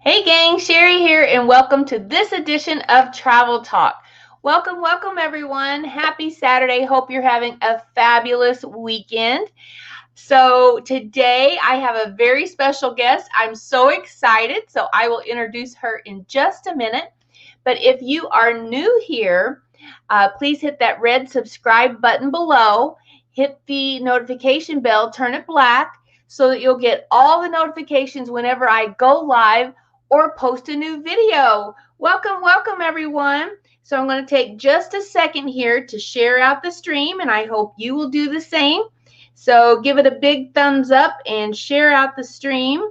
Hey gang, Cheri here, and welcome to this edition of Travel Talk. Welcome everyone. Happy Saturday. Hope you're having a fabulous weekend. So today I have a very special guest. I'm so excited, so I will introduce her in just a minute. But if you are new here, please hit that red subscribe button below. Hit the notification bell, turn it black so that you'll get all the notifications whenever I go live or post a new video. Welcome everyone. So I'm going to take just a second here to share out the stream, and I hope you will do the same. So give it a big thumbs up and share out the stream.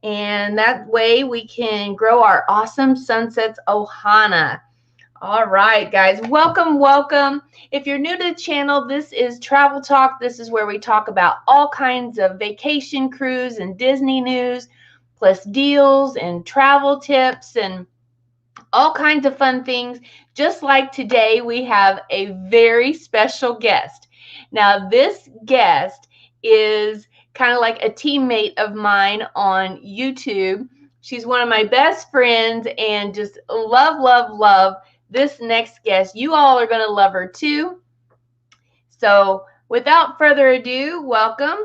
And that way we can grow our awesome Sunsets Ohana. All right, guys, welcome. If you're new to the channel, this is Travel Talk. This is where we talk about all kinds of vacation cruise and Disney news, plus deals and travel tips and all kinds of fun things. Just like today, we have a very special guest. Now, this guest is kind of like a teammate of mine on YouTube. She's one of my best friends and just love this next guest. You all are going to love her too. So without further ado, welcome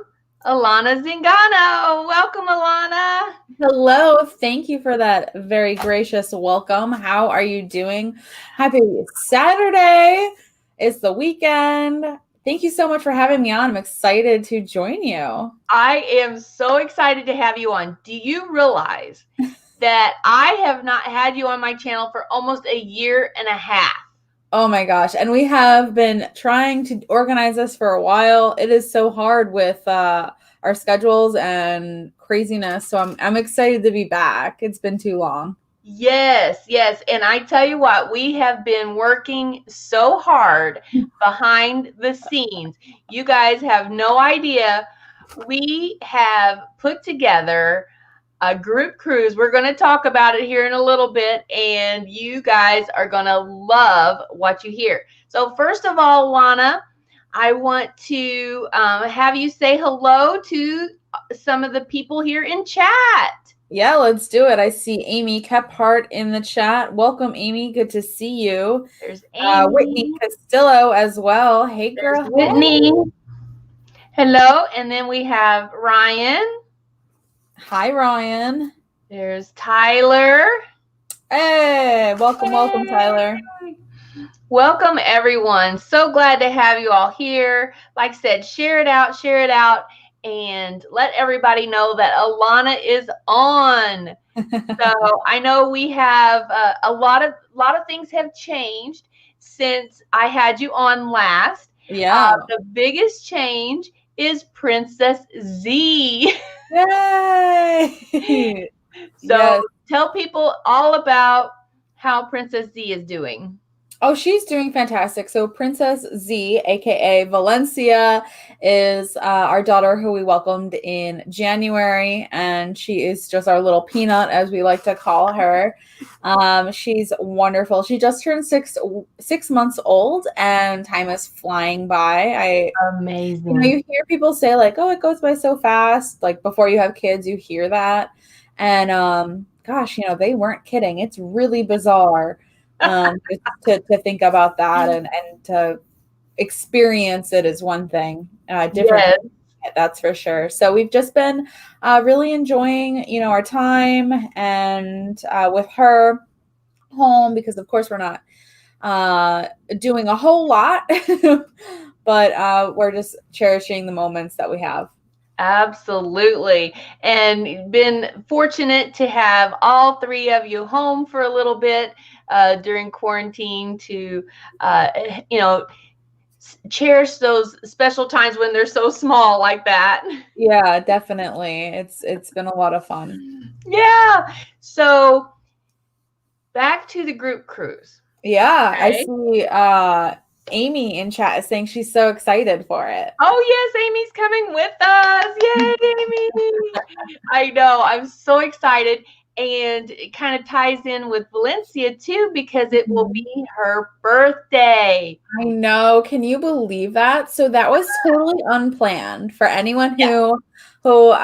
Alanna Zingano. Welcome, Alanna. Hello. Thank you for that very gracious welcome. How are you doing? Happy Saturday. It's the weekend. Thank you so much for having me on. I'm excited to join you. I am so excited to have you on. Do you realize that I have not had you on my channel for almost a year and a half? Oh my gosh. And we have been trying to organize this for a while. It is so hard with our schedules and craziness. So I'm excited to be back. It's been too long. Yes. And I tell you what, we have been working so hard behind the scenes. You guys have no idea. We have put together a group cruise. We're going to talk about it here in a little bit, and you guys are going to love what you hear. So first of all, Lana, I want to have you say hello to some of the people here in chat. Yeah, let's do it. I see Amy Kephart in the chat. Welcome, Amy. Good to see you. There's Amy. Whitney Castillo as well. Hey, There's girl. Whitney. Hello. And then we have Ryan. Hi, Ryan. There's Tyler. Hey, welcome, Tyler. Welcome, everyone. So glad to have you all here. Like I said, share it out, and let everybody know that Alanna is on. So I know we have a lot of things have changed since I had you on last. Yeah. The biggest change is Princess Z. Yay! So yes. Tell people all about how Princess Z is doing. Oh, she's doing fantastic. So Princess Z, aka Valencia, is our daughter who we welcomed in January, and she is just our little peanut, as we like to call her. She's wonderful. She just turned six months old, and time is flying by. Amazing. You hear people say like, "Oh, it goes by so fast." Like before you have kids, you hear that, and gosh, they weren't kidding. It's really bizarre. To think about that and to experience it is one thing. Different, yes. That's for sure. So we've just been really enjoying, our time and with her home, because of course we're not doing a whole lot, but we're just cherishing the moments that we have. Absolutely. And been fortunate to have all three of you home for a little bit during quarantine to, cherish those special times when they're so small like that. Yeah, definitely. It's been a lot of fun. Yeah. So back to the group cruise. Yeah, okay. I see Amy in chat is saying she's so excited for it. Oh, yes, Amy's coming with us. Yay, Amy. I know. I'm so excited. And it kind of ties in with Valencia, too, because it will be her birthday. I know. Can you believe that? So that was totally unplanned for anyone who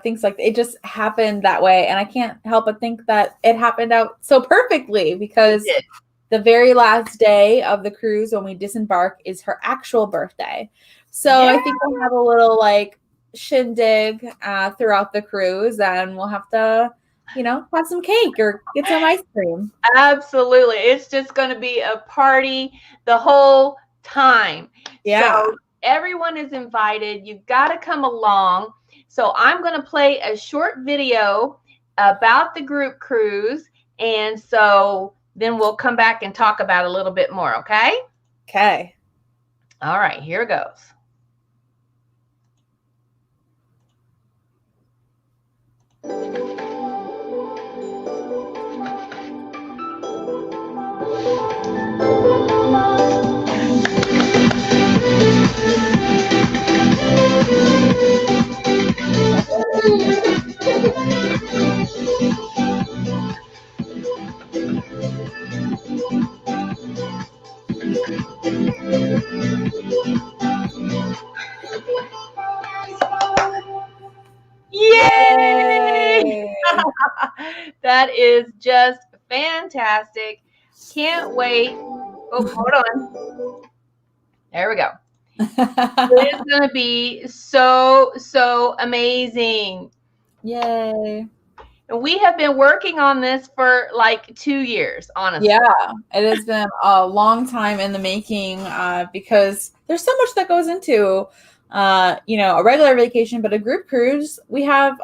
things like it just happened that way. And I can't help but think that it happened out so perfectly because the very last day of the cruise when we disembark is her actual birthday. So I think we'll have a little like shindig throughout the cruise, and we'll have to, have some cake or get some ice cream. Absolutely. It's just going to be a party the whole time. Yeah. So everyone is invited. You've got to come along. So I'm going to play a short video about the group cruise. And so then we'll come back and talk about it a little bit more. Okay. Okay. All right, here it goes. Yay! That is just fantastic. Can't wait. Oh, hold on. There we go. It is going to be so amazing. Yay. And we have been working on this for like 2 years, honestly. Yeah, it has been a long time in the making because there's so much that goes into, a regular vacation, but a group cruise, we have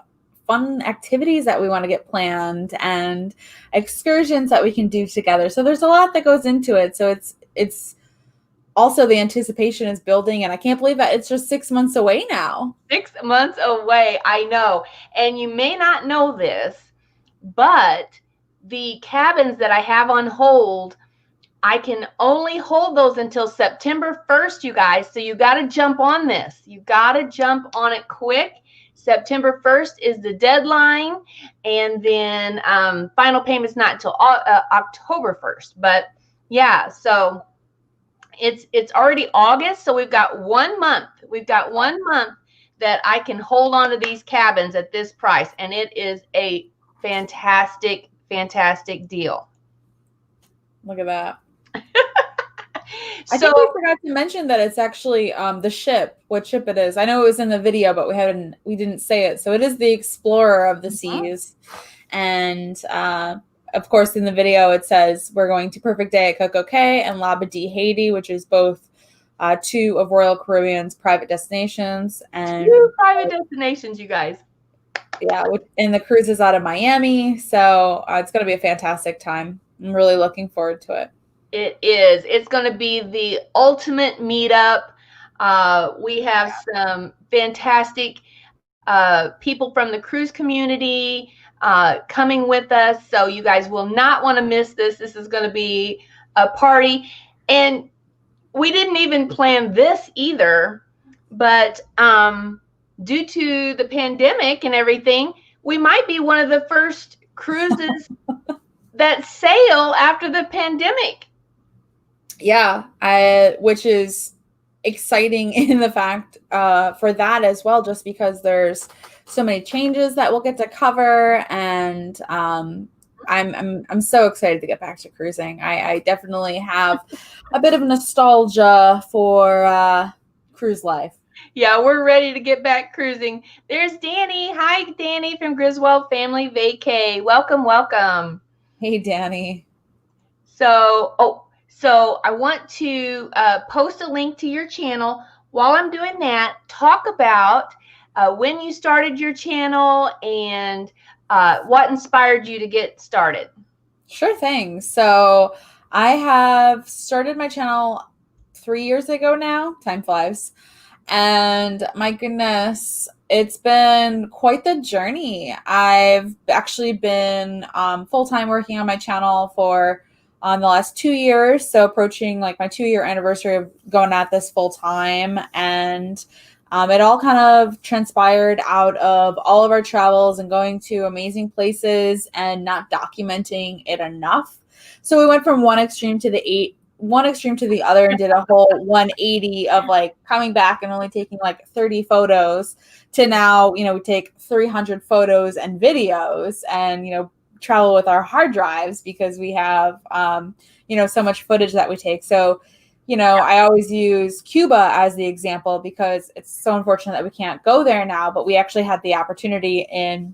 fun activities that we want to get planned and excursions that we can do together. So there's a lot that goes into it. So it's also the anticipation is building, and I can't believe that it's just 6 months away now. 6 months away, I know. And you may not know this, but the cabins that I have on hold, I can only hold those until September 1st, you guys. So you got to jump on this. You got to jump on it quick. September 1st is the deadline. And then final payment's not until October 1st. But yeah, so it's already August. So we've got 1 month. We've got 1 month that I can hold on to these cabins at this price. And it is a fantastic deal. Look at that. I think we forgot to mention that it's actually the ship, what ship it is. I know it was in the video, but we didn't say it. So it is the Explorer of the Seas. And of course, in the video, it says we're going to Perfect Day at Coco Cay and Labadee, Haiti, which is both 2 of Royal Caribbean's private destinations. And 2 private destinations, you guys. Yeah, and the cruise is out of Miami, so it's going to be a fantastic time. I'm really looking forward to it. It is. It's going to be the ultimate meetup. We have some fantastic people from the cruise community coming with us, so you guys will not want to miss this. This is going to be a party, and we didn't even plan this either, but due to the pandemic and everything, we might be one of the first cruises that sail after the pandemic. Yeah, which is exciting in the fact for that as well, just because there's so many changes that we'll get to cover, and I'm so excited to get back to cruising. I definitely have a bit of nostalgia for cruise life. Yeah, we're ready to get back cruising. There's Danny. Hi, Danny from Griswold Family Vacay. Welcome. Hey, Danny. So I want to post a link to your channel. While I'm doing that, talk about when you started your channel and what inspired you to get started. Sure thing. So I have started my channel 3 years ago now. Time flies. And my goodness, it's been quite the journey. I've actually been full-time working on my channel for the last 2 years. So approaching like my 2-year anniversary of going at this full-time. And it all kind of transpired out of all of our travels and going to amazing places and not documenting it enough. So we went from one extreme to the one extreme to the other and did a whole 180 of like coming back and only taking like 30 photos to now, we take 300 photos and videos and, travel with our hard drives because we have, so much footage that we take. So, I always use Cuba as the example because it's so unfortunate that we can't go there now, but we actually had the opportunity in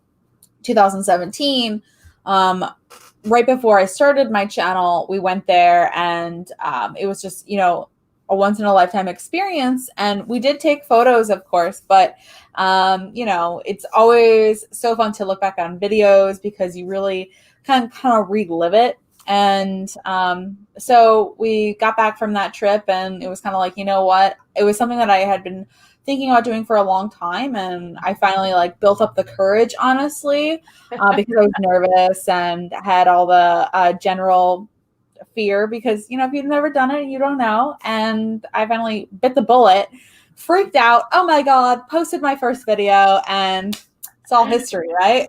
2017, right before I started my channel. We went there and it was just, a once in a lifetime experience. And we did take photos, of course, but, it's always so fun to look back on videos because you really kind of relive it. And so we got back from that trip and it was kind of like, what? It was something that I had been thinking about doing for a long time. And I finally like built up the courage, honestly, because I was nervous and had all the general fear because, if you've never done it, you don't know. And I finally bit the bullet, freaked out. Oh my God, posted my first video and it's all history, right?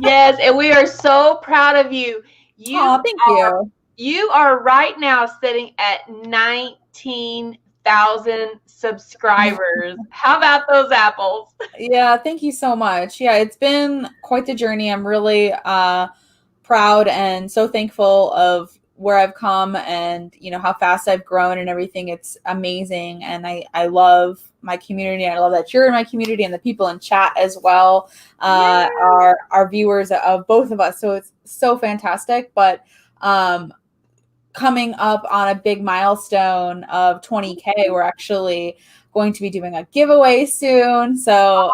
Yes. And we are so proud of you. Thank you. You are right now sitting at 19,000 subscribers. How about those apples? Yeah, thank you so much. Yeah, it's been quite the journey. I'm really proud and so thankful of where I've come and, how fast I've grown and everything. It's amazing. And I love my community. I love that you're in my community and the people in chat as well, our viewers of both of us. So it's so fantastic. But coming up on a big milestone of 20K, we're actually going to be doing a giveaway soon. So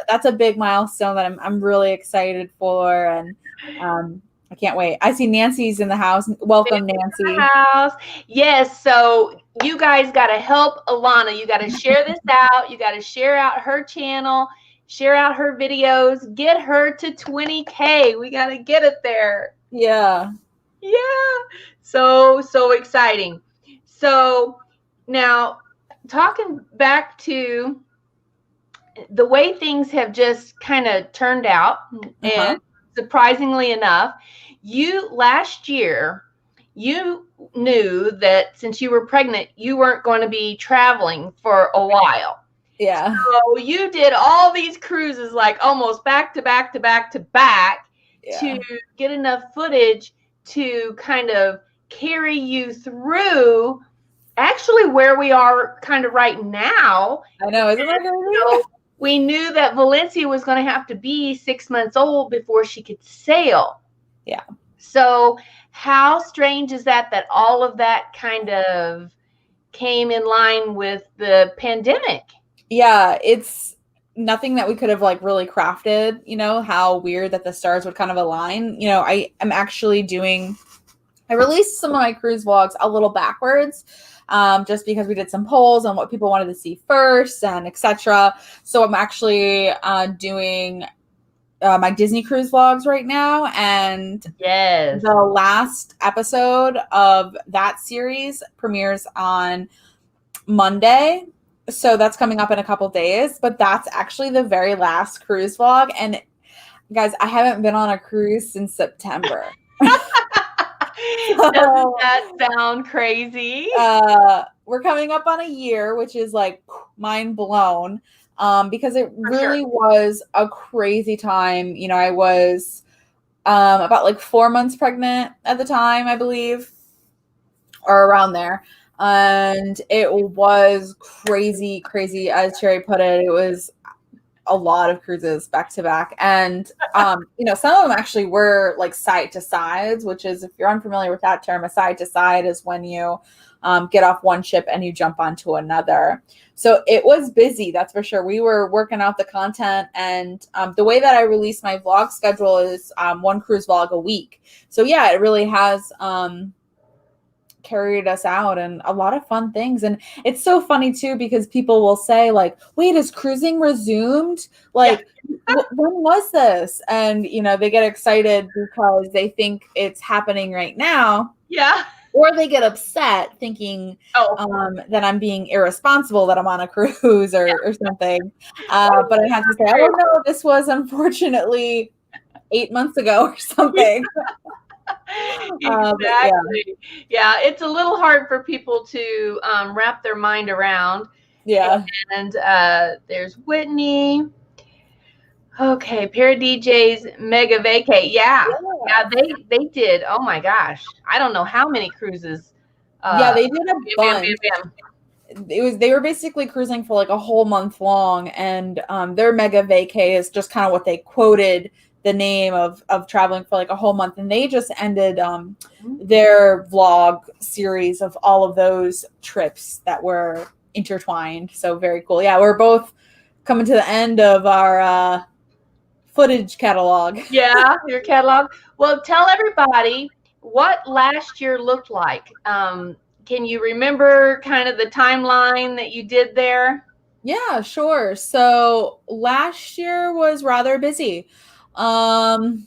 that's a big milestone that I'm really excited for. And I can't wait. I see Nancy's in the house. Welcome, Nancy. Yes. So you guys got to help Alanna. You got to share this out. You got to share out her channel, share out her videos, get her to 20K. We got to get it there. Yeah. Yeah. So exciting. So now talking back to the way things have just kind of turned out, and surprisingly enough, last year, you knew that since you were pregnant, you weren't going to be traveling for a while. Yeah. So you did all these cruises, like almost back to back to back to back, to get enough footage to kind of carry you through actually where we are kind of right now. I know, isn't that crazy? We knew that Valencia was going to have to be 6 months old before she could sail. Yeah. So how strange is that all of that kind of came in line with the pandemic? Yeah, it's nothing that we could have like really crafted, how weird that the stars would kind of align. I am actually I released some of my cruise vlogs a little backwards, just because we did some polls on what people wanted to see first and etc. So I'm actually doing my Disney cruise vlogs right now, and the last episode of that series premieres on Monday. So that's coming up in a couple days, but that's actually the very last cruise vlog. And guys, I haven't been on a cruise since September. Doesn't that sound crazy? We're coming up on a year, which is like mind blown, because it really was a crazy time. I was about like 4 months pregnant at the time, I believe, or around there. And it was crazy, as Cheri put it. It was a lot of cruises back to back. And, some of them actually were like side to sides, which is, if you're unfamiliar with that term, a side to side is when you get off one ship and you jump onto another. So it was busy, that's for sure. We were working out the content, and the way that I release my vlog schedule is one cruise vlog a week. So yeah, it really has carried us out, and a lot of fun things. And it's so funny too, because people will say like, wait, is cruising resumed? Like, when was this? And they get excited because they think it's happening right now. Yeah. Or they get upset thinking that I'm being irresponsible, that I'm on a cruise or something. But I have to say, I don't know, this was unfortunately 8 months ago or something. Exactly. Yeah, it's a little hard for people to wrap their mind around. Yeah. And there's Whitney. Okay, Para DJs, Mega Vacay. Yeah, they did. Oh my gosh, I don't know how many cruises. Yeah, they did a Bam, bunch. bam, bam, bam. They were basically cruising for like a whole month long, and their mega vacay is just kind of what they quoted the name of traveling for like a whole month, and they just ended their vlog series of all of those trips that were intertwined. So very cool. Yeah, we're both coming to the end of our footage catalog. Yeah, your catalog. Well, tell everybody what last year looked like. Can you remember kind of the timeline that you did there? Yeah, sure. So last year was rather busy. Well,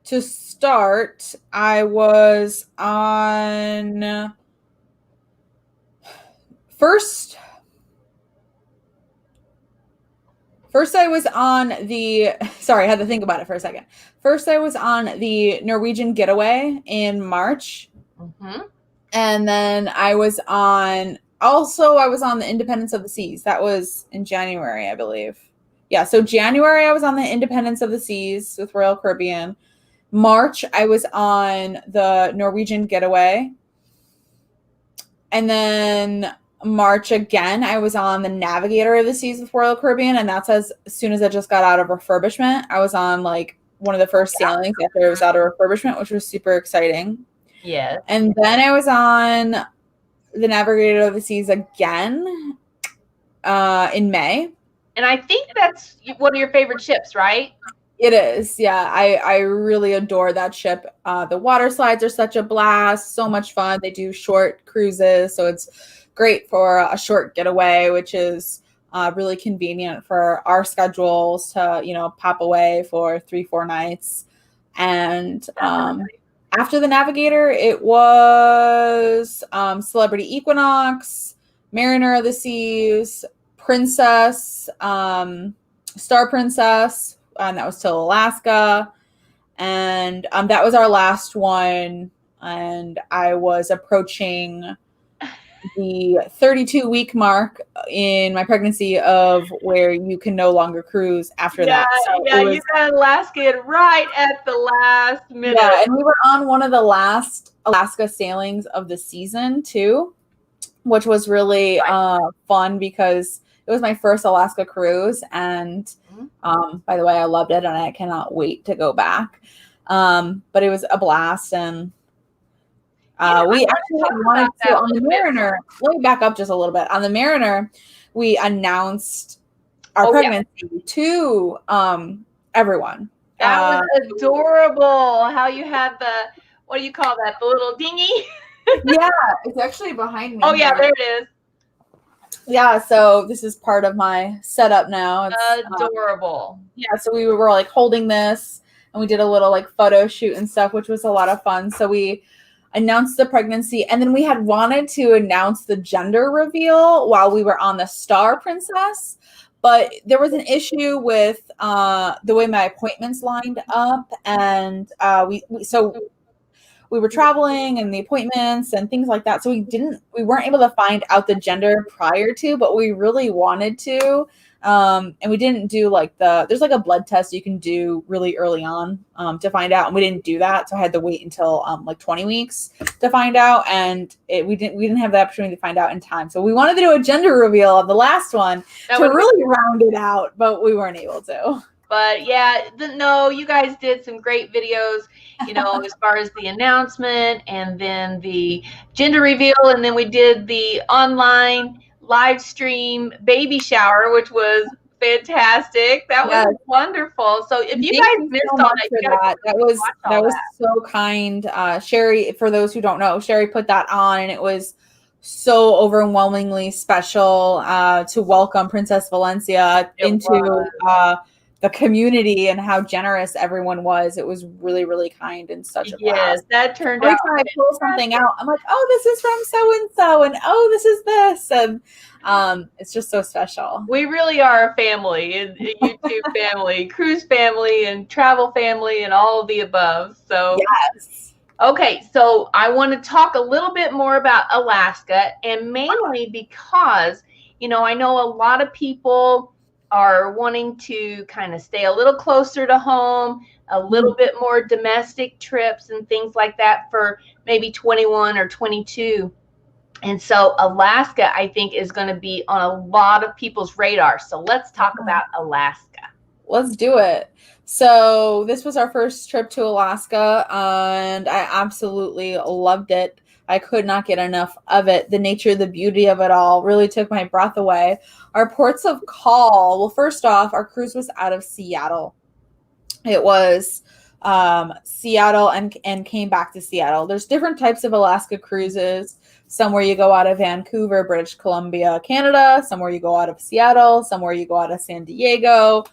to start, I was on first. First, I was on the. Sorry, I had to think about it for a second. First, I was on the Norwegian Getaway in March, and then I was on. Also, I was on the Independence of the Seas. That was in January, I believe. Yeah, so January I was on the Independence of the Seas with Royal Caribbean. March, I was on the Norwegian Getaway. And then March again, I was on the Navigator of the Seas with Royal Caribbean. And that's as soon as I just got out of refurbishment. I was on like one of the first sailings after it was out of refurbishment, which was super exciting. Yes. And then I was on the Navigator of the Seas again in May. And I think that's one of your favorite ships, right? It is. Yeah. I really adore that ship. The water slides are such a blast. So much fun. They do short cruises. So it's great for a short getaway, which is really convenient for our schedules to, pop away for 3-4 nights. And after the Navigator, it was Celebrity Equinox, Mariner of the Seas, Princess, Star Princess, and that was till Alaska. And that was our last one. And I was approaching the 32-week mark in my pregnancy of where you can no longer cruise after that. So you got Alaska right at the last minute. Yeah, and we were on one of the last Alaska sailings of the season too, which was really fun because it was my first Alaska cruise. And by the way, I loved it and I cannot wait to go back. But it was a blast. And we actually wanted to, on the Mariner, let me back up just a little bit. On the Mariner, we announced our pregnancy to everyone. That was adorable. How you had what do you call that? The little dinghy? Yeah, it's actually behind me. Oh, yeah, there it is. Yeah, so this is part of my setup now. It's adorable. Yeah, so we were like holding this and we did a little like photo shoot and stuff, which was a lot of fun. So we announced the pregnancy and then we had wanted to announce the gender reveal while we were on the Star Princess. But there was an issue with the way my appointments lined up. And we were traveling and the appointments and things like that. So we weren't able to find out the gender prior to, but we really wanted to. And we didn't do there's like a blood test you can do really early on to find out. And we didn't do that. So I had to wait until 20 weeks to find out. And we didn't have the opportunity to find out in time. So we wanted to do a gender reveal of the last one to really round it out, but we weren't able to. But yeah, no, you guys did some great videos, as far as the announcement and then the gender reveal. And then we did the online live stream baby shower, which was fantastic. That was wonderful. So if you guys missed all that, that was so kind. Cheri, for those who don't know, Cheri put that on and it was so overwhelmingly special to welcome Princess Valencia into the community and how generous everyone was. It was really, really kind and such a blast. That turned Every out. time I pull something out, I'm like, oh, this is from so-and-so, and oh, this is this. And it's just so special. We really are a family, a YouTube family, cruise family, and travel family, and all of the above. So, yes. Okay, so I want to talk a little bit more about Alaska, and mainly because, I know a lot of people are wanting to kind of stay a little closer to home, a little bit more domestic trips and things like that for maybe 21 or 22. And so Alaska, I think, is going to be on a lot of people's radar. So let's talk about Alaska. Let's do it. So this was our first trip to Alaska, and I absolutely loved it. I could not get enough of it. The nature, the beauty of it all really took my breath away. Our ports of call, well, first off, our cruise was out of Seattle. It was Seattle and came back to Seattle. There's different types of Alaska cruises. Some where you go out of Vancouver, British Columbia, Canada. Some where you go out of Seattle. Some where you go out of San Diego.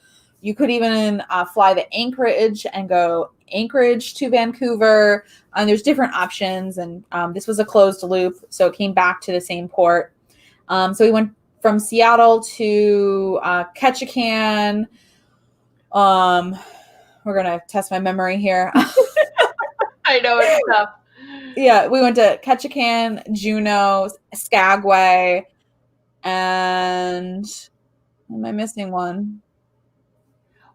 You could even fly to Anchorage and go Anchorage to Vancouver. And there's different options. And this was a closed loop, so it came back to the same port. So we went from Seattle to Ketchikan. We're going to test my memory here. I know it's tough. Yeah, we went to Ketchikan, Juneau, Skagway, and am I missing one?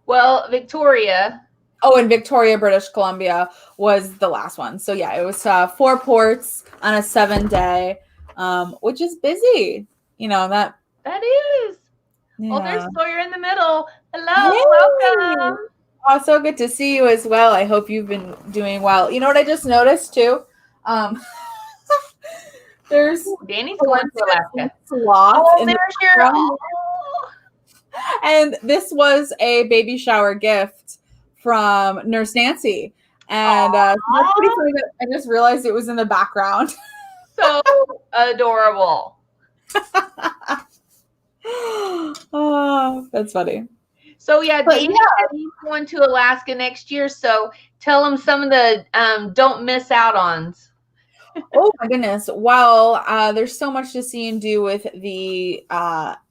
Well, Victoria. Oh, and Victoria, British Columbia was the last one. So yeah, it was 4 ports on a 7-day, which is busy. That is. Yeah. Oh, there's Sawyer in the Middle. Hello, welcome. Oh, so good to see you as well. I hope you've been doing well. You know what I just noticed too? There's Danny's going to Alaska. Sloth there's your. And this was a baby shower gift from Nurse Nancy. And that's pretty funny that I just realized it was in the background. So adorable. Oh, that's funny. So yeah, Danny said he's going to Alaska next year. So tell him some of the don't miss out ons. Oh my goodness. Well, there's so much to see and do with the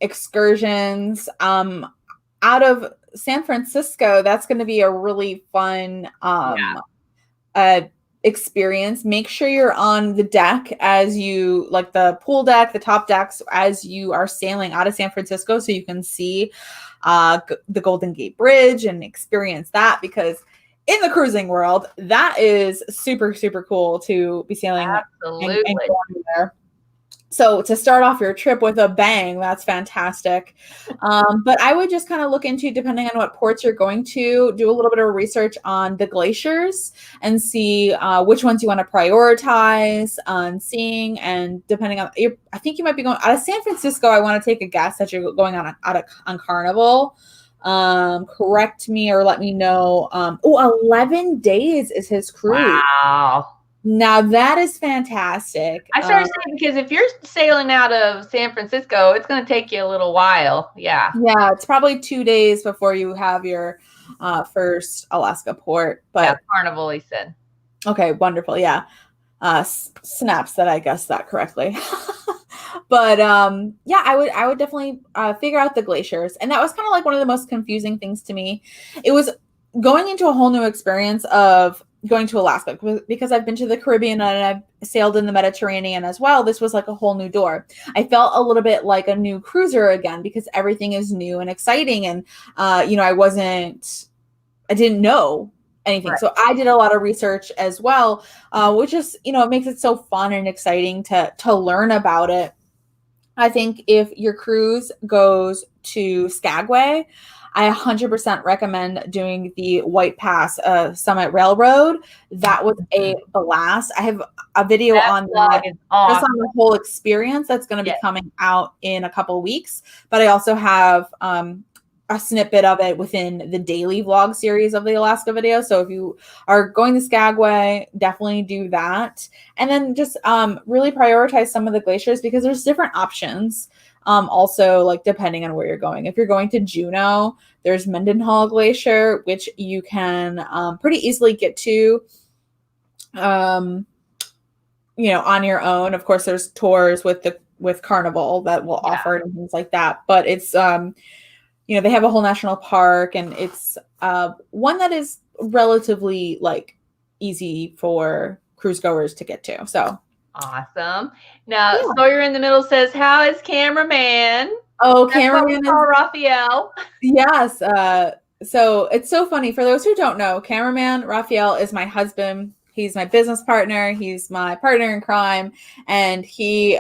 excursions. Out of San Francisco, that's going to be a really fun experience. Make sure you're on the deck as you, like the pool deck, the top decks, as you are sailing out of San Francisco, so you can see the Golden Gate Bridge and experience that, because in the cruising world, that is super, super cool to be sailing and going there. So to start off your trip with a bang, that's fantastic. But I would just kind of look into, depending on what ports you're going to, do a little bit of research on the glaciers and see which ones you want to prioritize on seeing. And depending on, I think you might be going out of San Francisco. I want to take a guess that you're going on Carnival. Correct me or let me know. 11 days is his cruise. Wow. Now that is fantastic. I started saying, because if you're sailing out of San Francisco, it's going to take you a little while. Yeah. Yeah, it's probably 2 days before you have your first Alaska port. But Carnival, he said. Okay, wonderful. Yeah. Snaps that I guessed that correctly. But yeah, I would definitely figure out the glaciers. And that was kind of like one of the most confusing things to me. It was going into a whole new experience of going to Alaska, because I've been to the Caribbean and I've sailed in the Mediterranean as well. This was like a whole new door. I felt a little bit like a new cruiser again, because everything is new and exciting. And, I didn't know anything. Right. So I did a lot of research as well, which is, it makes it so fun and exciting to learn about it. I think if your cruise goes to Skagway, I 100% recommend doing the White Pass Summit Railroad. That was a blast. I have a video on that, just on the whole experience that's going to be coming out in a couple of weeks. But I also have a snippet of it within the daily vlog series of the Alaska video. So if you are going to Skagway, definitely do that. And then just really prioritize some of the glaciers, because there's different options. Also, like, depending on where you're going. If you're going to Juneau, there's Mendenhall Glacier, which you can pretty easily get to, on your own. Of course, there's tours with Carnival that will offer it and things like that. But it's, they have a whole national park, and it's one that is relatively, like, easy for cruise goers to get to. So awesome. Now, Sawyer in the Middle says, how is cameraman? Oh, cameraman is Raphael. Yes. So it's so funny. For those who don't know, cameraman Raphael is my husband. He's my business partner. He's my partner in crime, and he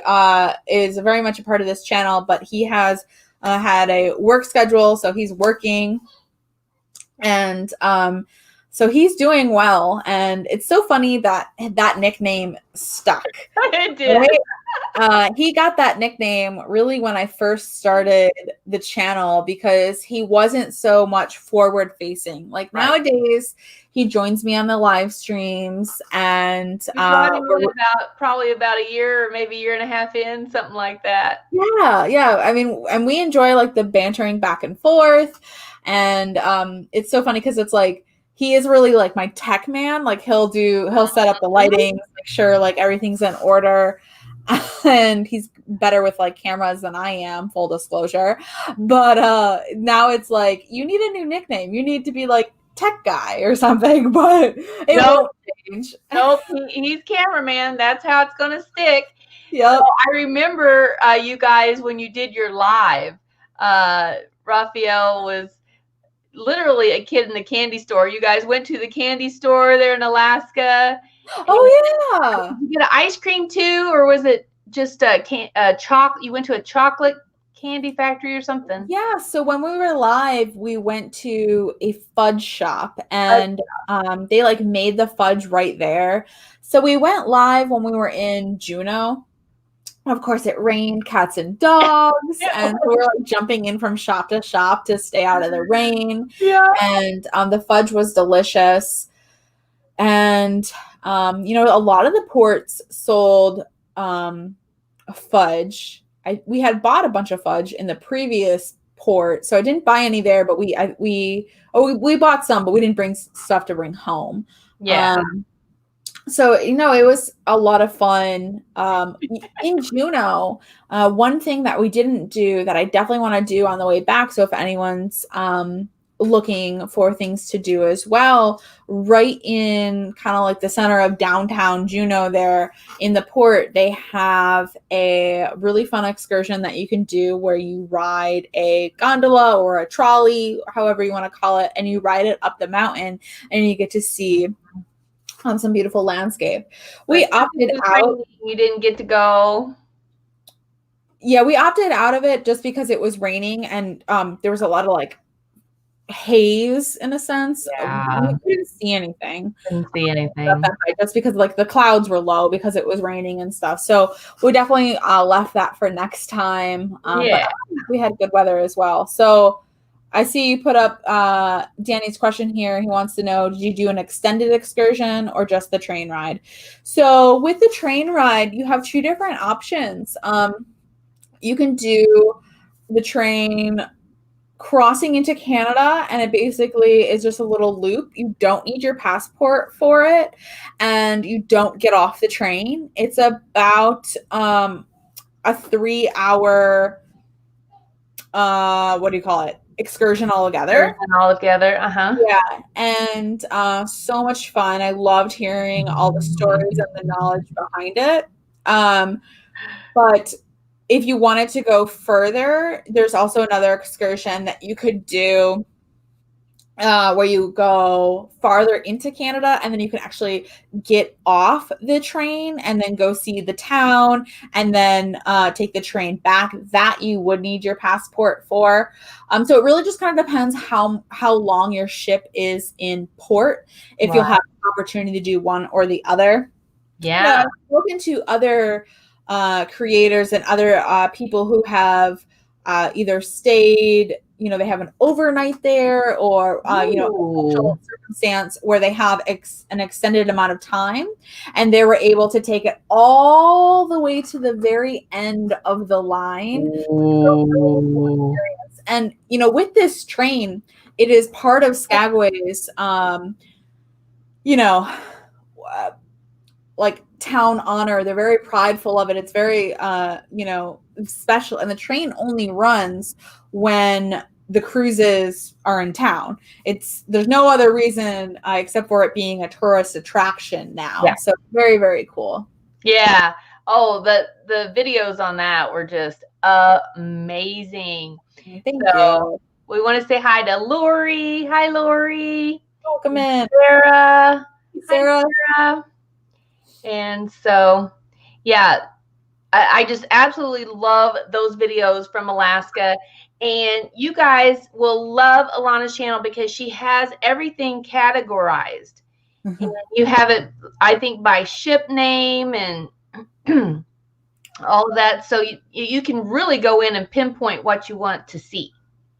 is very much a part of this channel. But he has had a work schedule, so he's working, and so he's doing well. And it's so funny that nickname stuck. It did. Right? He got that nickname really when I first started the channel, because he wasn't so much forward facing. Like nowadays, he joins me on the live streams, and probably about a year or maybe a year and a half in, something like that. Yeah. I mean, and we enjoy like the bantering back and forth, and it's so funny because it's like he is really like my tech man. Like he'll set up the lighting, make sure like everything's in order. And he's better with like cameras than I am, full disclosure. But now it's like, you need a new nickname. You need to be like tech guy or something, but it won't change. Nope, he's cameraman. That's how it's going to stick. Yep. So I remember you guys, when you did your live, Raphael was literally a kid in the candy store. You guys went to the candy store there in Alaska. Oh yeah. Did you get an ice cream too, or was it just a chocolate? You went to a chocolate candy factory or something? Yeah. So when we were live, we went to a fudge shop, and they like made the fudge right there. So we went live when we were in Juneau. Of course, it rained cats and dogs, and we were like jumping in from shop to shop to stay out of the rain. Yeah. And the fudge was delicious. And a lot of the ports sold fudge. We had bought a bunch of fudge in the previous port, so I didn't buy any there. But we bought some, but we didn't bring stuff to bring home. Yeah. So, it was a lot of fun. In Juneau, one thing that we didn't do that I definitely want to do on the way back, so if anyone's looking for things to do as well, right in kind of like the center of downtown Juneau there in the port, they have a really fun excursion that you can do where you ride a gondola or a trolley, however you want to call it, and you ride it up the mountain, and you get to see some beautiful landscape. We opted out. You didn't get to go. Yeah, we opted out of it just because it was raining, and there was a lot of like haze in a sense. Yeah. We couldn't see anything. Just because like the clouds were low because it was raining and stuff. So we definitely left that for next time. But we had good weather as well. So I see you put up Danny's question here. He wants to know, did you do an extended excursion or just the train ride? So with the train ride, you have two different options. You can do the train crossing into Canada, and it basically is just a little loop. You don't need your passport for it, and you don't get off the train. It's about a 3-hour, what do you call it? Excursion altogether. Yeah, and so much fun. I loved hearing all the stories and the knowledge behind it. But if you wanted to go further, there's also another excursion that you could do where you go farther into Canada, and then you can actually get off the train and then go see the town, and then take the train back. That you would need your passport for. So it really just kind of depends how long your ship is in port, if you'll have the opportunity to do one or the other. Yeah. I've spoken to other creators and other people who have either stayed they have an overnight there, or a Ooh. special circumstance where they have an extended amount of time, and they were able to take it all the way to the very end of the line. Ooh. And with this train, it is part of Skagway's like town honor. They're very prideful of it. It's very special, and the train only runs when the cruises are in town. There's no other reason except for it being a tourist attraction now. Yeah. So very, very cool. Yeah. Oh, the videos on that were just amazing. Thank you. We want to say hi to Lori. Hi, Lori. Welcome in. Sarah. Sarah. Hi, Sarah. And so, yeah, I just absolutely love those videos from Alaska. And you guys will love Alanna's channel because she has everything categorized. Mm-hmm. And you have it, I think, by ship name and all of that. So you can really go in and pinpoint what you want to see.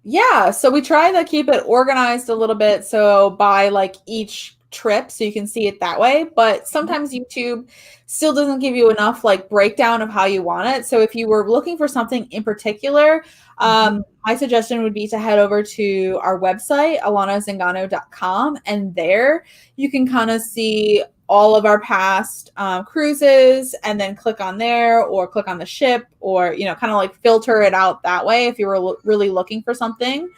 Yeah. So we try to keep it organized a little bit. So by like each trip, so you can see it that way, but sometimes YouTube still doesn't give you enough like breakdown of how you want it. So if you were looking for something in particular, my suggestion would be to head over to our website, alannazingano.com, and there you can kind of see all of our past cruises, and then click on there or click on the ship, or kind of like filter it out that way if you were really looking for something.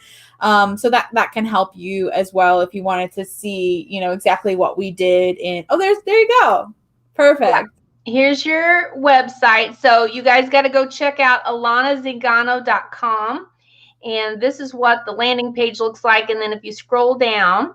So that can help you as well if you wanted to see, exactly what we did in. Oh, there you go. Perfect. Yeah. Here's your website. So you guys got to go check out alannazingano.com. And this is what the landing page looks like. And then if you scroll down,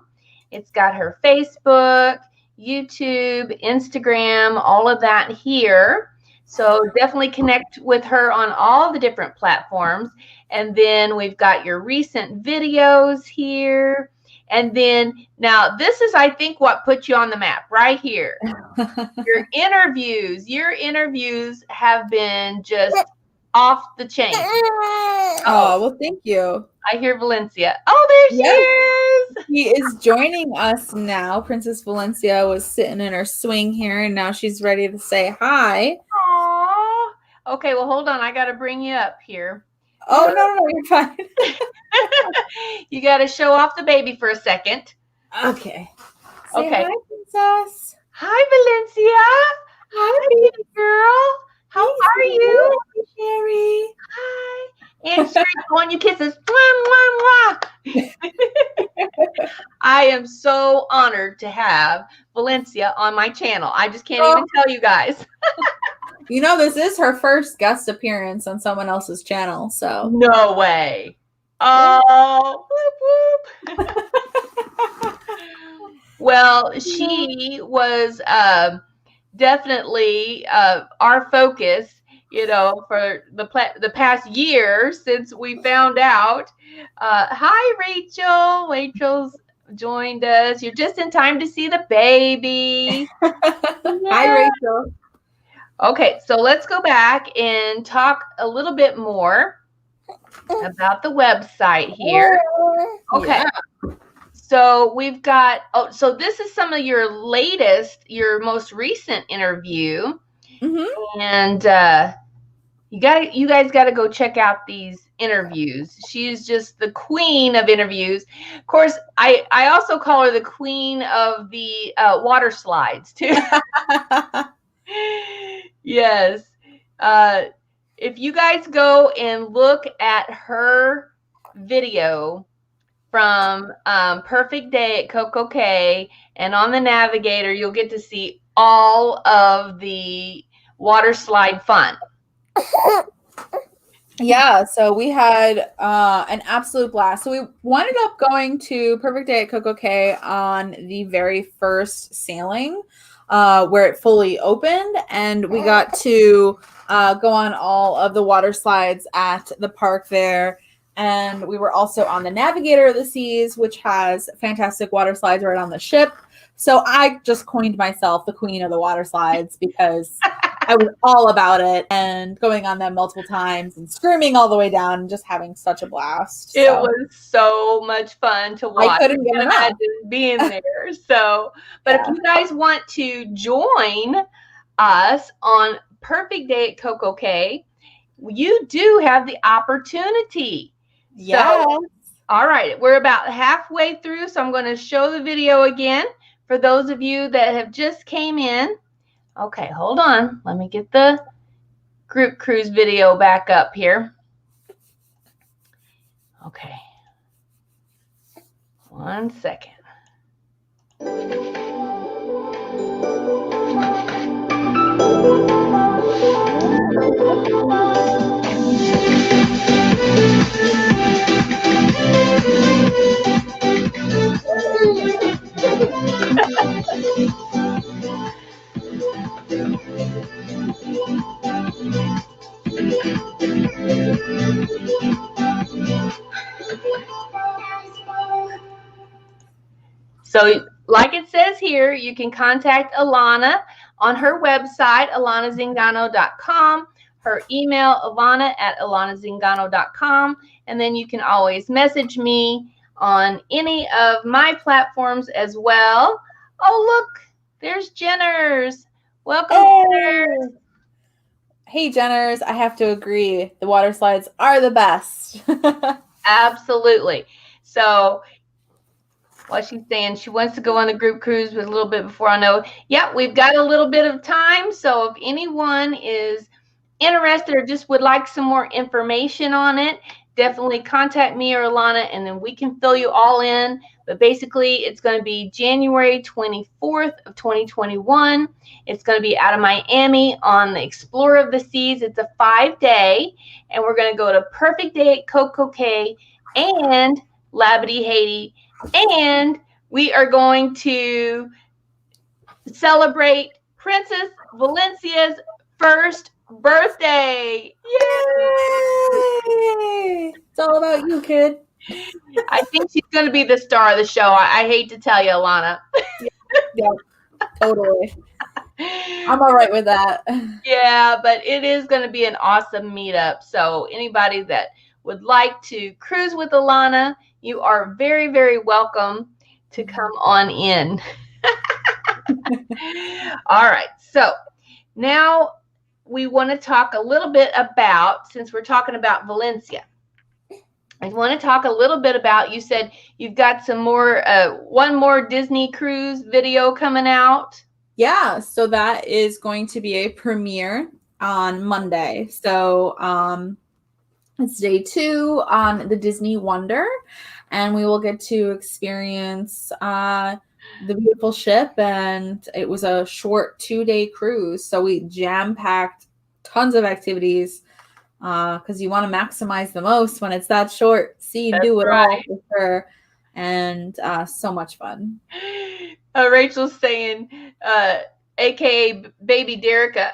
it's got her Facebook, YouTube, Instagram, all of that here. So definitely connect with her on all the different platforms. And then we've got your recent videos here. And then now this is, I think, what put you on the map right here. Your interviews have been just off the chain. Oh, well, thank you. I hear Valencia. Oh, there she is. He is joining us now. Princess Valencia was sitting in her swing here, and now she's ready to say hi. Aww. Okay, well, hold on. I got to bring you up here. Oh, no, you're fine. You got to show off the baby for a second. Okay. Say hi, Princess. Hi, Valencia. Hi, baby girl. How are you? Cheri. Hi. And Cheri, on you kisses. Mwah, mwah, mwah. I am so honored to have Valencia on my channel. I just can't even tell you guys. This is her first guest appearance on someone else's channel, so. No way. Oh, whoop, whoop. Well, she was definitely our focus, for the past year since we found out. Hi, Rachel. Rachel's joined us. You're just in time to see the baby. Hi, Rachel. Okay, so let's go back and talk a little bit more about the website here. Okay. Yeah. So we've got, so this is some of your most recent interview. Mm-hmm. And you guys got to go check out these interviews. She's just the queen of interviews. Of course, I also call her the queen of the water slides too. Yes. If you guys go and look at her video from Perfect Day at Coco Cay and on the Navigator, you'll get to see all of the water slide fun. Yeah, so we had an absolute blast. So we wound up going to Perfect Day at Coco Cay on the very first sailing, where it fully opened, and we got to go on all of the water slides at the park there. And we were also on the Navigator of the Seas, which has fantastic water slides right on the ship. So I just coined myself the queen of the water slides because I was all about it and going on them multiple times and screaming all the way down and just having such a blast. It was so much fun to watch. I couldn't get enough. Imagine being there. So, but if you guys want to join us on Perfect Day at Coco Cay, you do have the opportunity. Yes. So, all right, we're about halfway through, so I'm going to show the video again for those of you that have just came in. Okay, hold on. Let me get the group cruise video back up here. Okay. 1 second. So, like it says here, you can contact Alanna on her website, alannazingano.com, her email, alana@alannazingano.com, and then you can always message me on any of my platforms as well. Oh, look, there's Jenners. Welcome, Jenners. Hey, Jenners, I have to agree. The water slides are the best. Absolutely. So, what she's saying, she wants to go on a group cruise with a little bit before I know. Yeah, we've got a little bit of time. So if anyone is interested or just would like some more information on it, definitely contact me or Alanna, and then we can fill you all in. But basically, it's going to be January 24th of 2021. It's going to be out of Miami on the Explorer of the Seas. It's a 5-day, and we're going to go to Perfect Day at Coco Cay and Labadee, Haiti. And we are going to celebrate Princess Valencia's first birthday. Yay! It's all about you, kid. I think she's going to be the star of the show. I hate to tell you, Alanna. Yeah, totally. I'm all right with that. Yeah, but it is going to be an awesome meetup. So anybody that would like to cruise with Alanna, you are very, very welcome to come on in. All right. So now we want to talk a little bit about, since we're talking about Valencia, I want to talk a little bit about, you said you've got some more, one more Disney cruise video coming out. Yeah, so that is going to be a premiere on Monday. So it's day 2 on the Disney Wonder, and we will get to experience the beautiful ship. And it was a short 2-day cruise, so we jam-packed tons of activities because you want to maximize the most when it's that short. See, you do it all for sure, and so much fun. Rachel's saying, aka Baby Derica.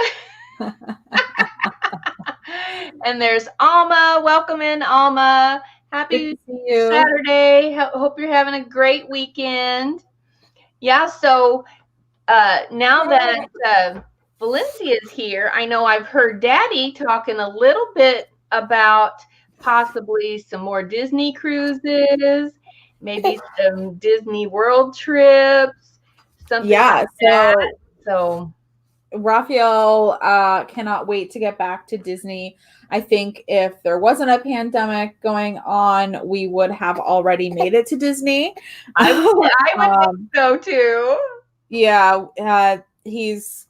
And there's Alma. Welcome in, Alma. Happy Saturday. Hope you're having a great weekend. Yeah, so now that Valencia is here, I know I've heard Daddy talking a little bit about possibly some more Disney cruises, maybe some Disney World trips, something like that. So Raphael cannot wait to get back to Disney. I think if there wasn't a pandemic going on, we would have already made it to Disney. I would think so too. Yeah, he's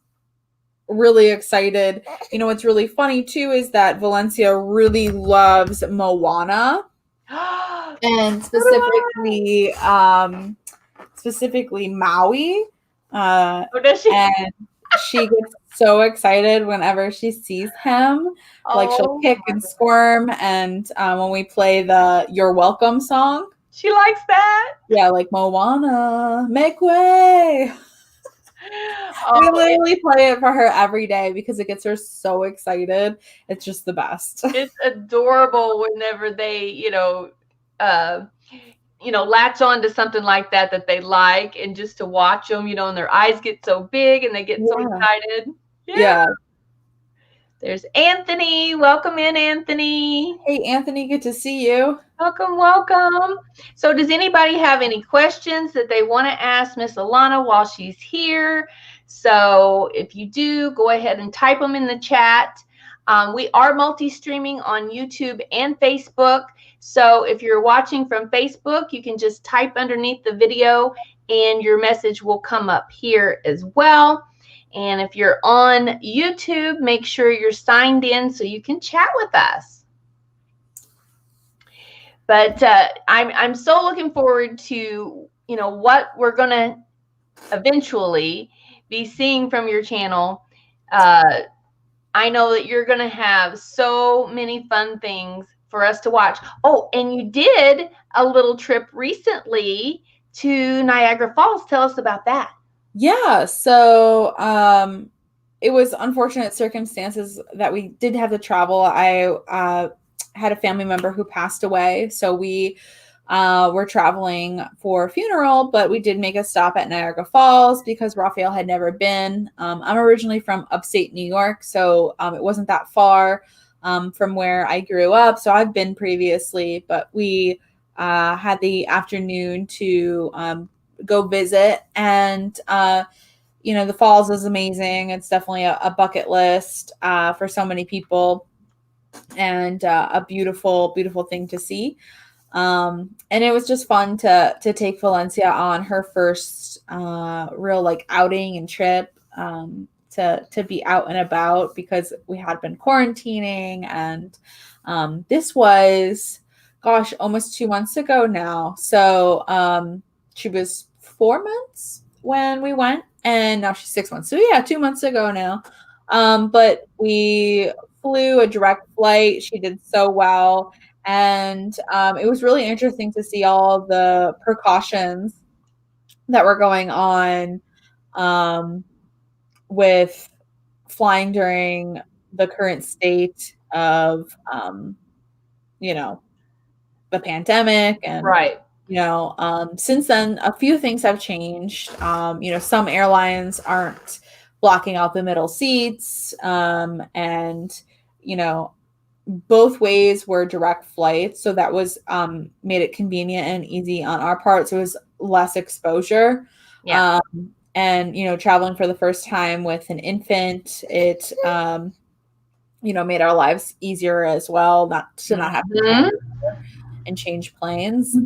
really excited. You know, what's really funny too is that Valencia really loves Moana. And specifically Maui. Does she? And she gets so excited whenever she sees him. Like, she'll kick and squirm. And when we play the You're Welcome song, she likes that. Yeah, like Moana, make way. We literally play it for her every day because it gets her so excited. It's just the best. It's adorable whenever they, latch on to something like that they like, and just to watch them, and their eyes get so big and they get so excited. Yeah. There's Anthony. Welcome in, Anthony. Hey, Anthony, good to see you. Welcome, welcome. So does anybody have any questions that they want to ask Miss Alanna while she's here? So if you do, go ahead and type them in the chat. We are multi-streaming on YouTube and Facebook. So if you're watching from Facebook, you can just type underneath the video and your message will come up here as well. And if you're on YouTube, make sure you're signed in so you can chat with us. But I'm so looking forward to, what we're going to eventually be seeing from your channel. I know that you're going to have so many fun things for us to watch. Oh, and you did a little trip recently to Niagara Falls. Tell us about that. Yeah, so it was unfortunate circumstances that we did have to travel. I had a family member who passed away, so we were traveling for a funeral, but we did make a stop at Niagara Falls because Raphael had never been. I'm originally from upstate New York, so it wasn't that far from where I grew up, so I've been previously, but we had the afternoon to go visit, and the falls is amazing. It's definitely a bucket list for so many people, and a beautiful thing to see. And it was just fun to take Valencia on her first real outing and trip, to be out and about, because we had been quarantining, and this was almost 2 months ago now. So she was 4 months when we went, and now she's 6 months. So yeah, 2 months ago now. But we flew a direct flight. She did so well. And it was really interesting to see all the precautions that were going on with flying during the current state of, the pandemic. And right. Since then, a few things have changed. Some airlines aren't blocking out the middle seats, and both ways were direct flights, so that was made it convenient and easy on our part. So it was less exposure. Yeah. And traveling for the first time with an infant, it made our lives easier as well, not have to and change planes.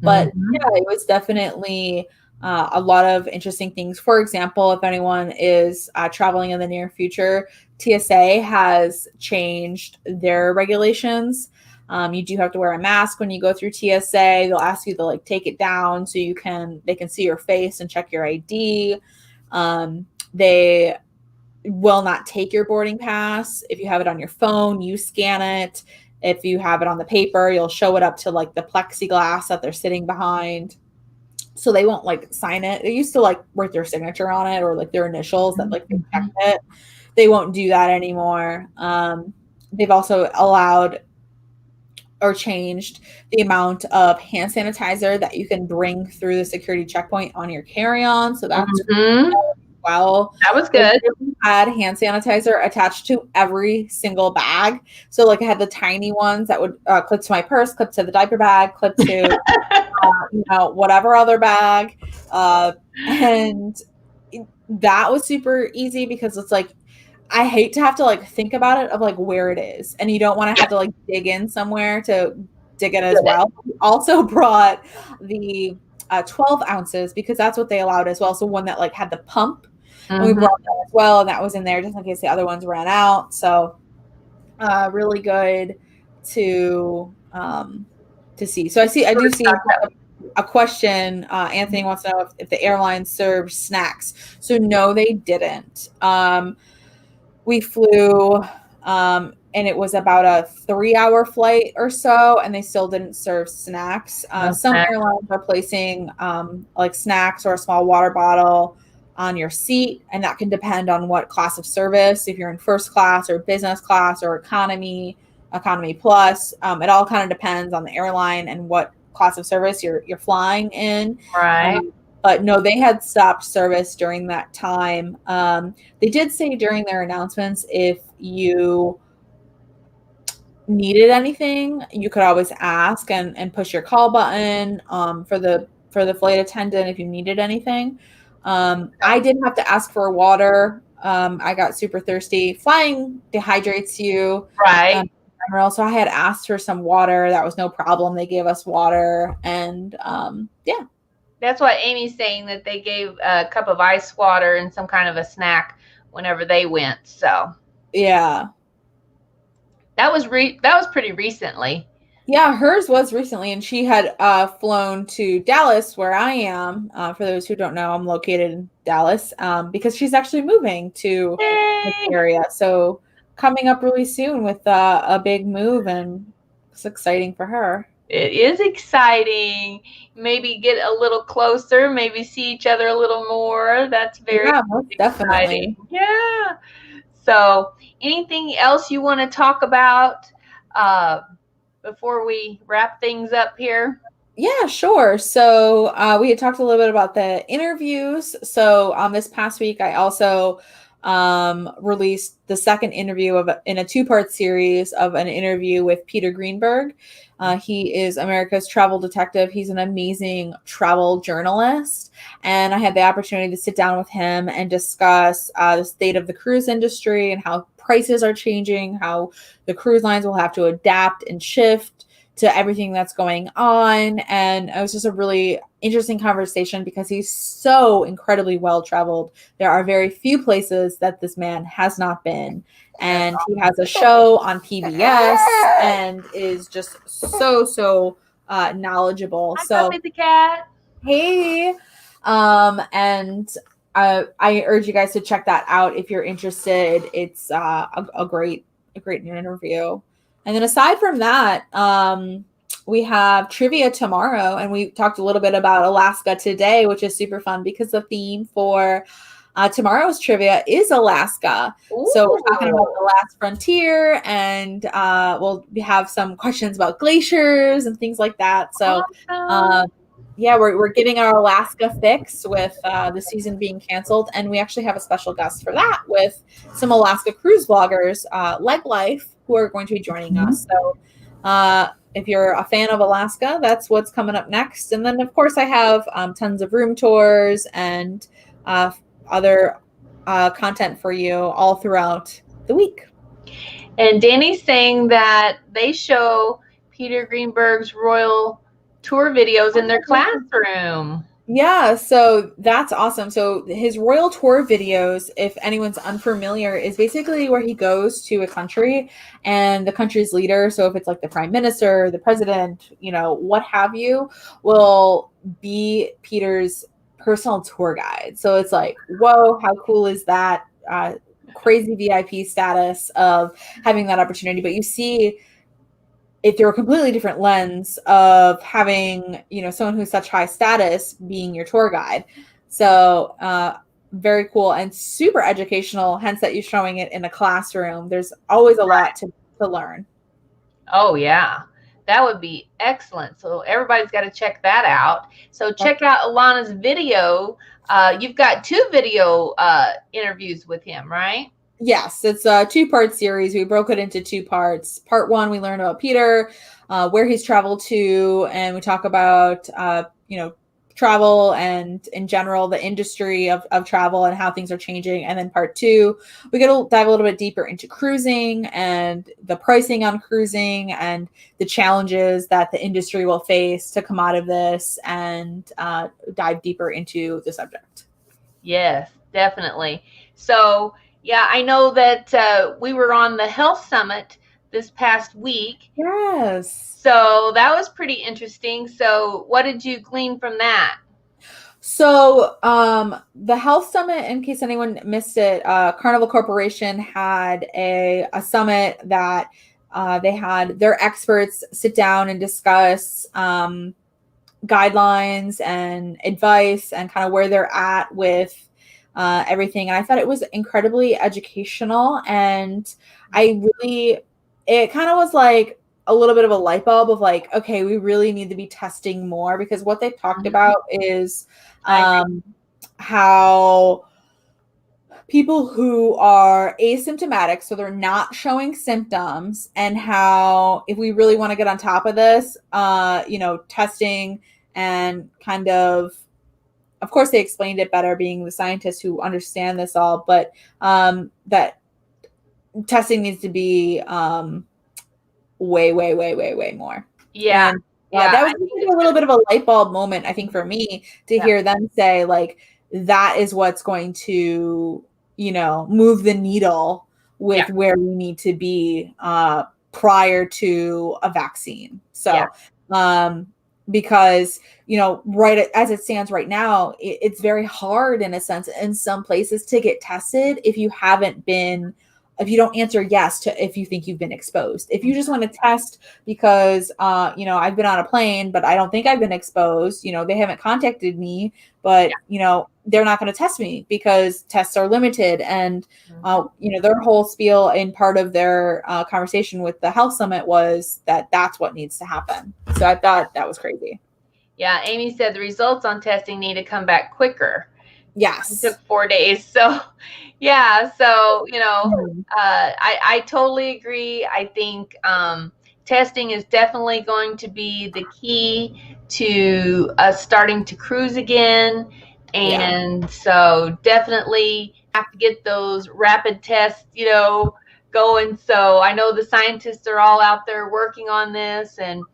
But yeah, it was definitely a lot of interesting things. For example, if anyone is traveling in the near future, TSA has changed their regulations. You do have to wear a mask when you go through TSA. They'll ask you to take it down so they can see your face and check your ID. They will not take your boarding pass. If you have it on your phone, you scan it. If you have it on the paper, you'll show it up to the plexiglass that they're sitting behind. So they won't sign it. They used to write their signature on it, or their initials that they checked it. They won't do that anymore. They've also allowed or changed the amount of hand sanitizer that you can bring through the security checkpoint on your carry-on. So that's well. That was good. I had hand sanitizer attached to every single bag. So I had the tiny ones that would clip to my purse, clip to the diaper bag, clip to whatever other bag. And that was super easy, because it's I hate to have to think about it of where it is, and you don't want to have to dig in somewhere to dig it as well. We also brought the 12 ounces, because that's what they allowed as well. So one that had the pump, and we brought that as well, and that was in there just in case the other ones ran out. So really good to see. So I do see a question. Anthony wants to know if the airline serves snacks. So no, they didn't. We flew, and it was about a 3-hour flight or so, and they still didn't serve snacks. Some airlines are placing snacks or a small water bottle on your seat, and that can depend on what class of service. If you're in first class or business class or economy plus, it all kind of depends on the airline and what class of service you're flying in. Right. But no, they had stopped service during that time. They did say during their announcements, if you needed anything, you could always ask and push your call button for the flight attendant if you needed anything. I did have to ask for water. I got super thirsty. Flying dehydrates you. Right. So I had asked for some water. That was no problem. They gave us water, and yeah. That's what Amy's saying, that they gave a cup of ice water and some kind of a snack whenever they went. So yeah, that was pretty recently. yeah, hers was recently, and she had flown to Dallas, where I am. For those who don't know, I'm located in Dallas because she's actually moving to this Yay! area. So coming up really soon with a big move, and it's exciting for her. It is exciting. Maybe get a little closer, maybe see each other a little more. That's very Most exciting. definitely. Yeah. So, anything else you want to talk about before we wrap things up here? Yeah, sure. So we had talked a little bit about the interviews. So this past week, I also released the second interview in a two-part series of an interview with Peter Greenberg. He is America's travel detective. He's an amazing travel journalist. And I had the opportunity to sit down with him and discuss the state of the cruise industry and how prices are changing, how the cruise lines will have to adapt and shift to everything that's going on. And it was just a really interesting conversation because he's so incredibly well traveled. There are very few places that this man has not been. And he has a show on PBS and is just so knowledgeable. Hi, So Puppy the cat. hey, and I urge you guys to check that out if you're interested. It's a great interview. And then aside from that, we have trivia tomorrow, and we talked a little bit about Alaska today, which is super fun because the theme for tomorrow's trivia is Alaska. Ooh. So we're talking about the last frontier, and we'll have some questions about glaciers and things like that. So Awesome. yeah, we're getting our Alaska fix with the season being canceled, and we actually have a special guest for that with some Alaska cruise vloggers, like Life, who are going to be joining us. So if you're a fan of Alaska, that's what's coming up next. And then, of course, I have tons of room tours and other content for you all throughout the week. And Danny's saying that they show Peter Greenberg's Royal Tour videos in their classroom. Yeah, so that's awesome. So his Royal Tour videos, if anyone's unfamiliar, is basically where he goes to a country and the country's leader, so if it's like the prime minister, the president, what have you, will be Peter's personal tour guide. So it's like, whoa, how cool is that? Crazy VIP status of having that opportunity. But you see it through a completely different lens of having, someone who's such high status being your tour guide. So very cool and super educational, hence that you're showing it in a classroom. There's always a lot to learn. Oh, yeah. That would be excellent. So everybody's got to check that out. So check out Alanna's video. You've got 2 video interviews with him, right? Yes, it's a 2-part series. We broke it into 2 parts. Part 1, we learn about Peter, where he's traveled to, and we talk about, travel and in general, the industry of travel and how things are changing. And then part 2, we get to dive a little bit deeper into cruising and the pricing on cruising and the challenges that the industry will face to come out of this and dive deeper into the subject. Yes, definitely. So, yeah, I know that we were on the health summit this past week. Yes. So that was pretty interesting. So what did you glean from that? So the health summit, in case anyone missed it, Carnival Corporation had a summit that they had their experts sit down and discuss guidelines and advice and kind of where they're at with everything. And I thought it was incredibly educational, and it kind of was like a little bit of a light bulb of like, okay, we really need to be testing more, because what they talked about is how people who are asymptomatic, so they're not showing symptoms, and how if we really want to get on top of this, testing and kind of course they explained it better being the scientists who understand this all, but that testing needs to be way more. Yeah. And that was a little bit of a light bulb moment, I think, for me to hear them say, like, that is what's going to, move the needle with where we need to be prior to a vaccine. So, because, right as it stands right now, it's very hard in a sense in some places to get tested if you don't answer yes to if you think you've been exposed. If you just want to test because, I've been on a plane, but I don't think I've been exposed, they haven't contacted me, but, they're not going to test me because tests are limited. And, their whole spiel in part of their conversation with the health summit was that that's what needs to happen. So I thought that was crazy. Yeah. Amy said the results on testing need to come back quicker. Yes. It took 4 days. So, yeah. So, I totally agree. I think testing is definitely going to be the key to us starting to cruise again. And so definitely have to get those rapid tests, going. So I know the scientists are all out there working on this, and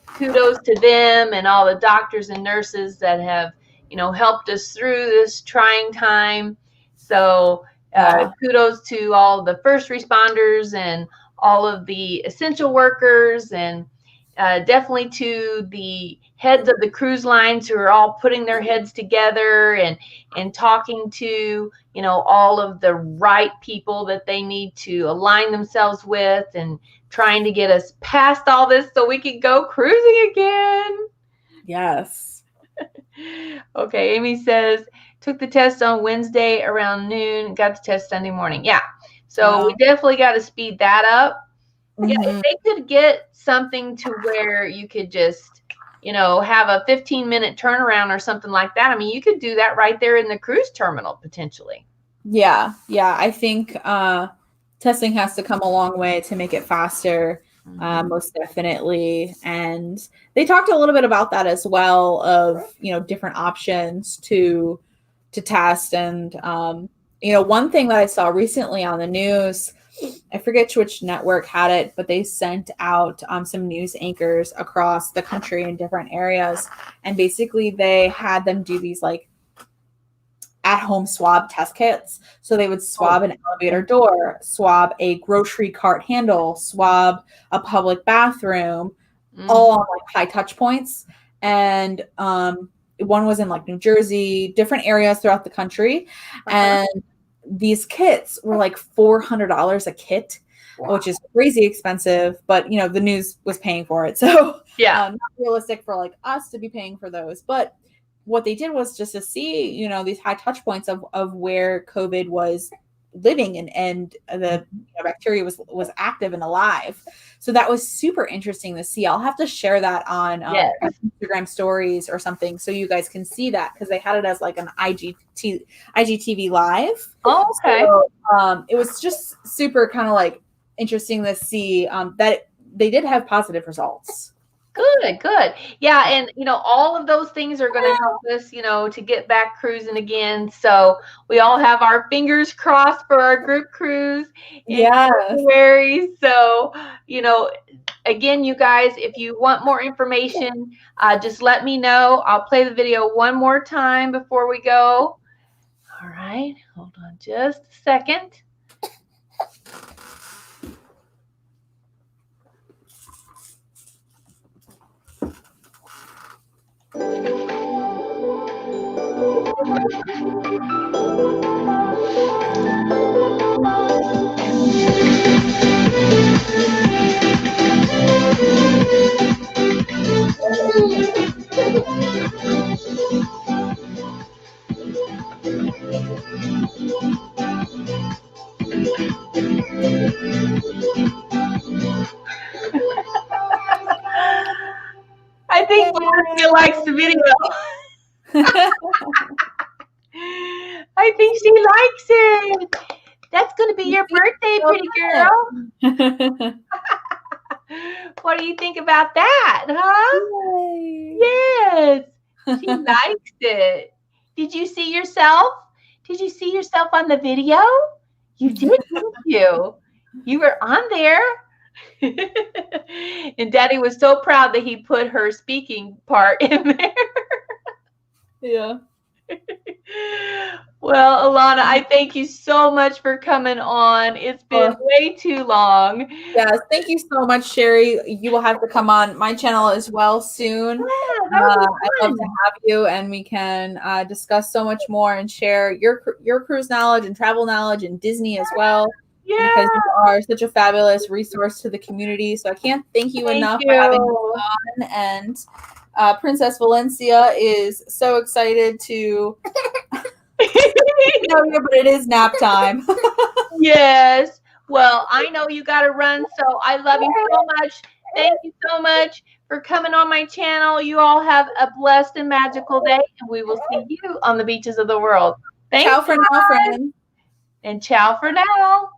kudos to them and all the doctors and nurses that have helped us through this trying time. So kudos to all the first responders and all of the essential workers, and definitely to the heads of the cruise lines who are all putting their heads together and talking to, all of the right people that they need to align themselves with, and trying to get us past all this so we can go cruising again. Yes. Okay, Amy says, took the test on Wednesday around noon, got the test Sunday morning. Yeah. So we definitely got to speed that up. Yeah, if they could get something to where you could just, have a 15-minute turnaround or something like that. I mean, you could do that right there in the cruise terminal potentially. Yeah. I think testing has to come a long way to make it faster, most definitely. And they talked a little bit about that as well, of, different options to test. And, one thing that I saw recently on the news, I forget which network had it, but they sent out some news anchors across the country in different areas. And basically they had them do these like at-home swab test kits. So they would swab an elevator door, swab a grocery cart handle, swab a public bathroom, all on like high touch points. And one was in like New Jersey, different areas throughout the country. And these kits were like $400 a kit, which is crazy expensive, but the news was paying for it. So not realistic for like us to be paying for those. But what they did was just to see, these high touch points of where COVID was living and the bacteria was active and alive. So that was super interesting to see. I'll have to share that on Instagram stories or something so you guys can see that, because they had it as like an IGTV live. Oh, okay. So, it was just super kind of like interesting to see that they did have positive results. Good. Yeah. And, all of those things are going to help us, to get back cruising again. So we all have our fingers crossed for our group cruise in February. So, again, you guys, if you want more information, just let me know. I'll play the video one more time before we go. All right. Hold on just a second. I think Marcia likes the video. I think she likes That's going to be your birthday, pretty girl. What do you think about that, huh? Yay. Yes. She likes it. Did you see yourself? Did you see yourself on the video? You did, didn't you? You were on there. And Daddy was so proud that he put her speaking part in there. Yeah. Well, Alanna, I thank you so much for coming on. It's been way too long. Yes, thank you so much, Cheri. You will have to come on my channel as well soon. Yeah, I'd love to have you, and we can discuss so much more and share your cruise knowledge and travel knowledge and Disney as well. Yeah. Because you are such a fabulous resource to the community. So I can't thank you enough for having you on. And Princess Valencia is so excited to know you, but it is nap time. Yes. Well, I know you got to run, so I love you so much. Thank you so much for coming on my channel. You all have a blessed and magical day, and we will see you on the beaches of the world. Thanks. Ciao for now, friends. And ciao for now.